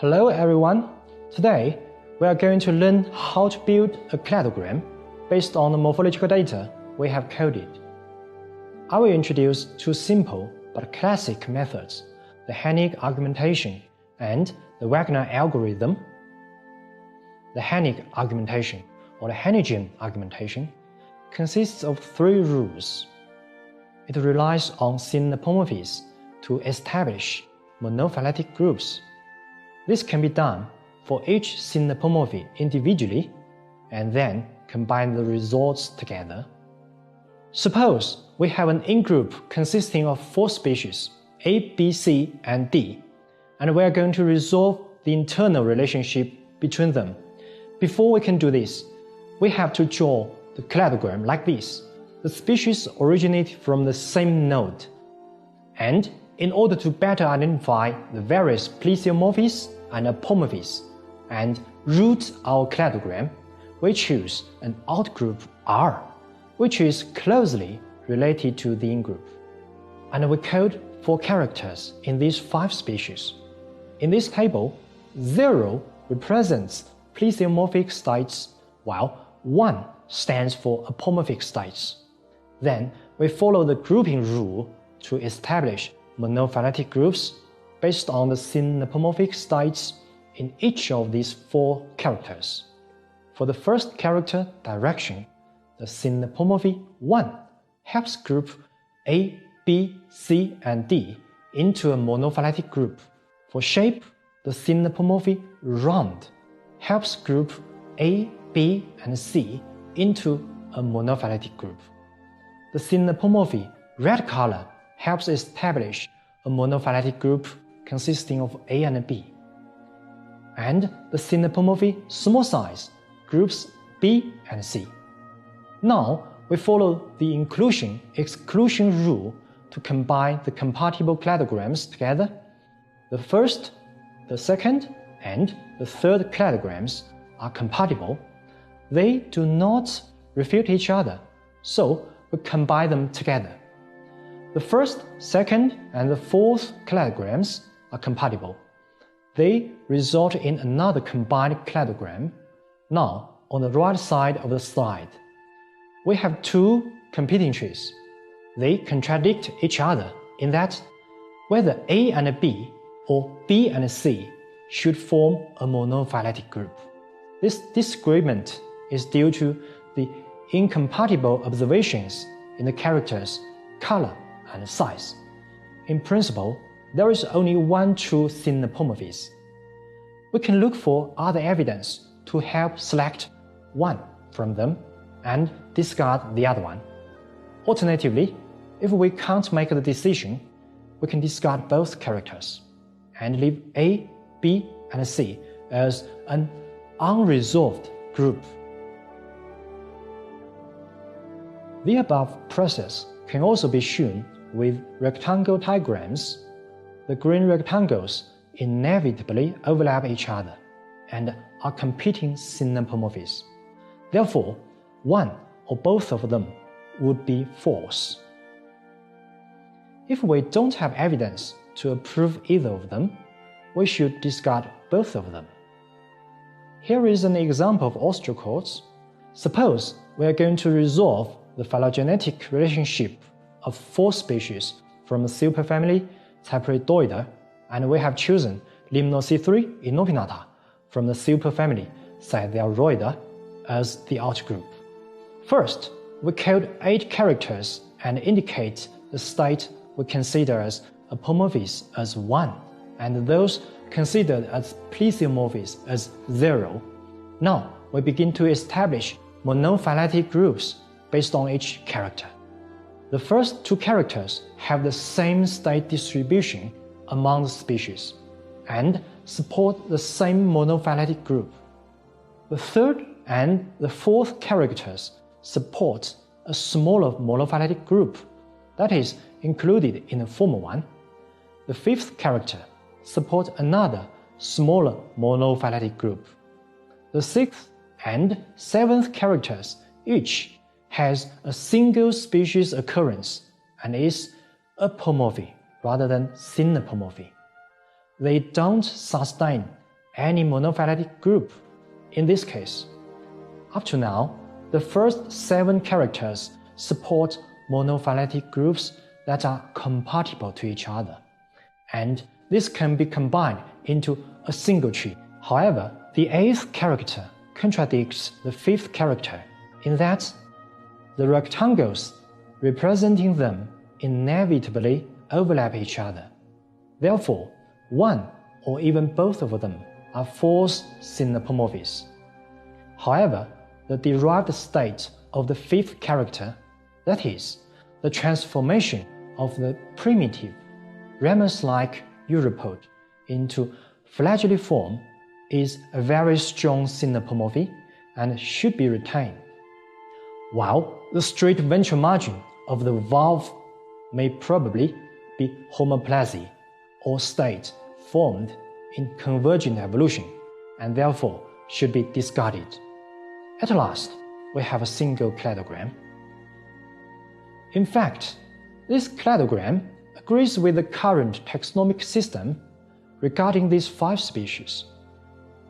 Hello everyone! Today, we are going to learn how to build a cladogram based on the morphological data we have coded. I will introduce two simple but classic methods, the Hennig argumentation and the Wagner algorithm. The Hennig argumentation, or the Hennigian argumentation, consists of three rules. It relies on synapomorphies to establish monophyletic groups. This can be done for each synapomorphy individually and then combine the results together. Suppose we have an in-group consisting of 4 species, A, B, C, and D, and we are going to resolve the internal relationship between them. Before we can do this, we have to draw the cladogram like this. The species originate from the same node. And in order to better identify the various plesiomorphies and apomorphies and root our cladogram, we choose an outgroup R, which is closely related to the in-group. And we code 4 characters in these 5 species. In this table, 0 represents plesiomorphic states, while 1 stands for apomorphic states. Then we follow the grouping rule to establish monophyletic groups based on the synapomorphic states in each of these 4 characters. For the first character, direction, the synapomorphy 1 helps group A, B, C, and D into a monophyletic group. For shape, the synapomorphy round helps group A, B, and C into a monophyletic group. The synapomorphy red color helps establish a monophyletic group consisting of A and B. And the synapomorphy small size groups B and C. Now we follow the inclusion-exclusion rule to combine the compatible cladograms together. The first, the second, and the third cladograms are compatible. They do not refute each other, so we combine them together. The first, second, and the fourth cladograms are compatible. They result in another combined cladogram. Now, on the right side of the slide, we have 2 competing trees. They contradict each other in that whether A and B or B and C should form a monophyletic group. This disagreement is due to the incompatible observations in the characters' color and size. In principle, there is only one true synapomorphies. We can look for other evidence to help select one from them and discard the other one. Alternatively, if we can't make the decision, we can discard both characters and leave A, B, and C as an unresolved group. The above process can also be shown with rectangle diagrams. The green rectangles inevitably overlap each other and are competing synapomorphies. Therefore, one or both of them would be false. If we don't have evidence to approve either of them, we should discard both of them. Here is an example of osteochords. Suppose we are going to resolve the phylogenetic relationship of 4 species from the superfamily Cypridoida, and we have chosen Limnoc3 inopinata from the superfamily Cytheroida as the outgroup. First, we code 8 characters and indicate the state we consider as apomorphies as 1, and those considered as plesiomorphies as 0. Now, we begin to establish monophyletic groups based on each character. The first 2 characters have the same state distribution among the species and support the same monophyletic group. The third and the fourth characters support a smaller monophyletic group that is included in the former one. The fifth character supports another smaller monophyletic group. The sixth and seventh characters each has a single species occurrence and is apomorphy rather than synapomorphy. They don't sustain any monophyletic group in this case. Up to now, the first 7 characters support monophyletic groups that are compatible to each other, and this can be combined into a single tree. However, the 8th character contradicts the 5th character in that the rectangles representing them inevitably overlap each other. Therefore, one or even both of them are false synapomorphies. However, the derived state of the 5th character, that is, the transformation of the primitive ramus-like uropod into flagelliform, is a very strong synapomorphy and should be retained, while the straight ventral margin of the valve may probably be homoplasy or state formed in convergent evolution and therefore should be discarded. At last, we have a single cladogram. In fact, this cladogram agrees with the current taxonomic system regarding these 5 species.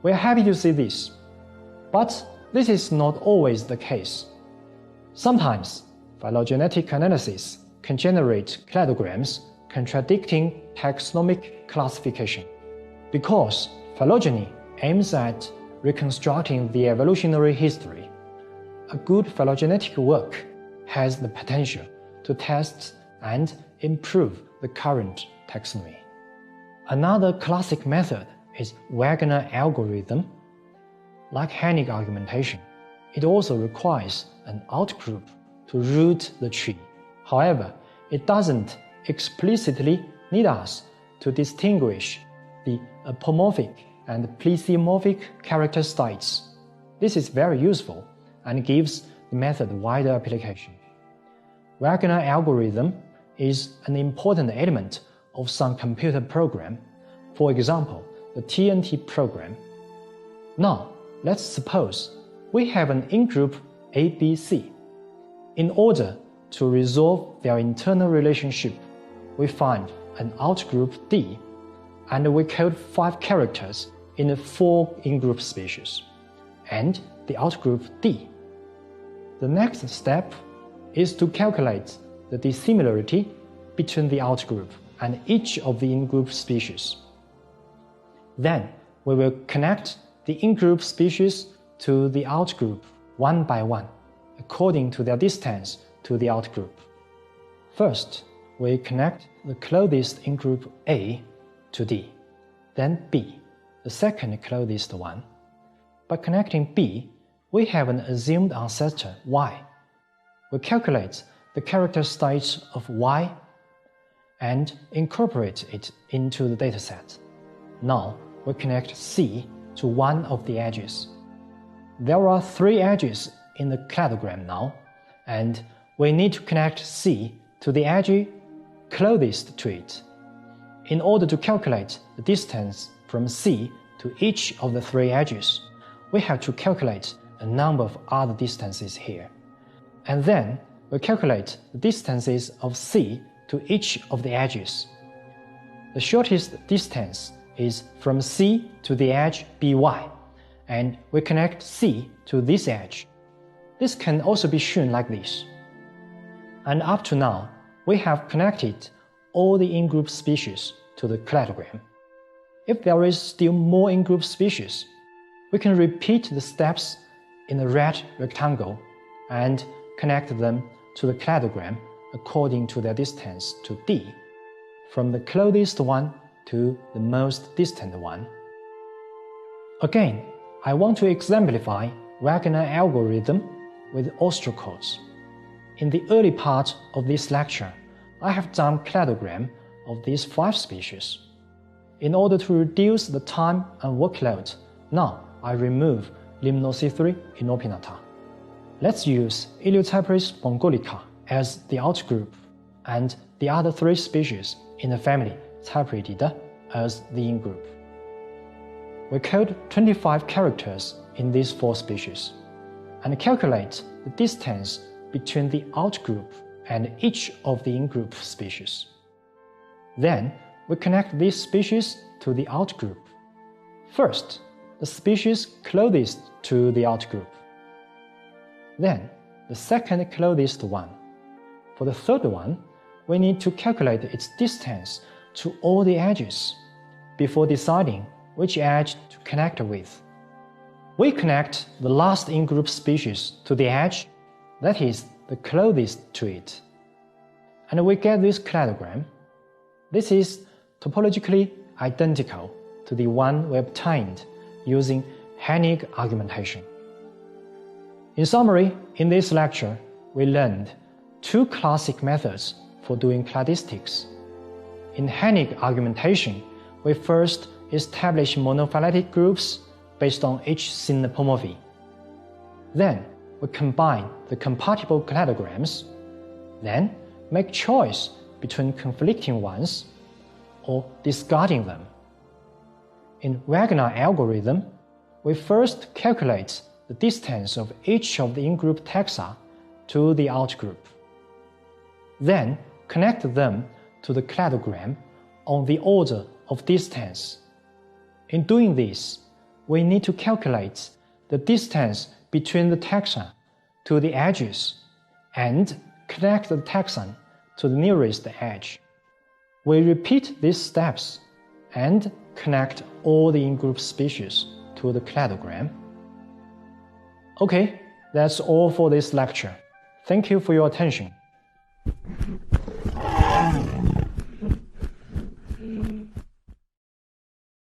We are happy to see this, but this is not always the case. Sometimes, phylogenetic analysis can generate cladograms contradicting taxonomic classification. Because phylogeny aims at reconstructing the evolutionary history, a good phylogenetic work has the potential to test and improve the current taxonomy. Another classic method is Wagner algorithm. Like Hennig argumentation, it also requires an outgroup to root the tree. However, it doesn't explicitly need us to distinguish the apomorphic and plesiomorphic character states. This is very useful and gives the method wider application. Wagner algorithm is an important element of some computer program, for example, the TNT program. Now, let's suppose we have an in-group ABC. In order to resolve their internal relationship, we find an outgroup D, and we code 5 characters in the 4 in-group species, and the outgroup D. The next step is to calculate the dissimilarity between the outgroup and each of the in-group species. Then we will connect the in-group species to the outgroup one by one, according to their distance to the outgroup. First, we connect the closest in-group A to D, then B, the second closest one. By connecting B, we have an assumed ancestor Y. We calculate the character states of Y and incorporate it into the dataset. Now, we connect C to one of the edges. There are 3 edges in the cladogram now, and we need to connect C to the edge closest to it. In order to calculate the distance from C to each of the 3 edges, we have to calculate a number of other distances here. And then we calculate the distances of C to each of the edges. The shortest distance is from C to the edge BY, and we connect C to this edge. This can also be shown like this. And up to now, we have connected all the in-group species to the cladogram. If there is still more in-group species, we can repeat the steps in the red rectangle and connect them to the cladogram according to their distance to D, from the closest one to the most distant one. Again, I want to exemplify Wagner algorithm with ostrocots. In the early part of this lecture, I have done cladogram of these 5 species. In order to reduce the time and workload, now I remove Limnoc3 inopinata. Let's use Iliocypris mongolica as the outgroup and the other 3 species in the family Cypritida as the in-group. We code 25 characters in these 4 species and calculate the distance between the outgroup and each of the in-group species. Then we connect these species to the outgroup. First, the species closest to the outgroup. Then, the second closest one. For the third one, we need to calculate its distance to all the edges before deciding which edge to connect with. We connect the last in-group species to the edge that is the closest to it. And we get this cladogram. This is topologically identical to the one we obtained using Hennig argumentation. In summary, in this lecture, we learned two classic methods for doing cladistics. In Hennig argumentation, we first establish monophyletic groups based on each synapomorphy. Then, we combine the compatible cladograms, then make choice between conflicting ones or discarding them. In Wagner algorithm, we first calculate the distance of each of the in-group taxa to the outgroup. Then connect them to the cladogram on the order of distance. In doing this, we need to calculate the distance between the taxa to the edges and connect the taxon to the nearest edge. We repeat these steps and connect all the in-group species to the cladogram. Okay, that's all for this lecture. Thank you for your attention.